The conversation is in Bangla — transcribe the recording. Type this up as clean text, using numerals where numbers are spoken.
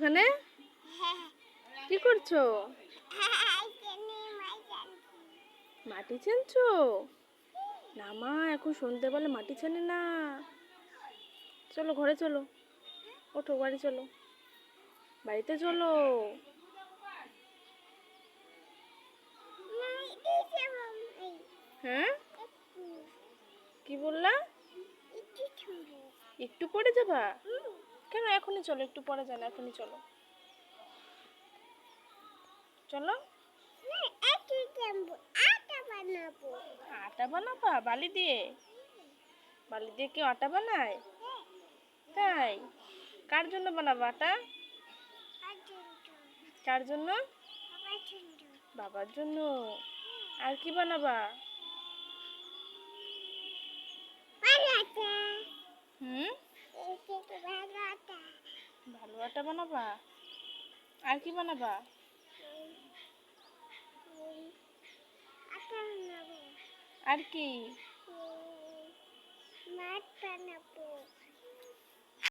ওখানে? কি করছো? মাটি চেনছো? না মা, এখন সন্ধ্যেবেলা মাটি চেনে না। চলো ঘরে চলো, ওঠো বাড়ি চলো, বাড়িতে চলো। হ্যাঁ, কি বললা? একটু পরে যাবা? কেন, এখনই চলো, একটু পরে যান, এখনই চলো। চলো। আটা বানাবা বালি দিয়ে? বালি দিয়ে কেউ আটা বানায়? তাই? কার জন্য বানাবা আটা? কার জন্য? বাবার জন্য। আর কি বানাবা? হুম, ভালো আটা বানাবা। আর কি বানাবা? আর কি?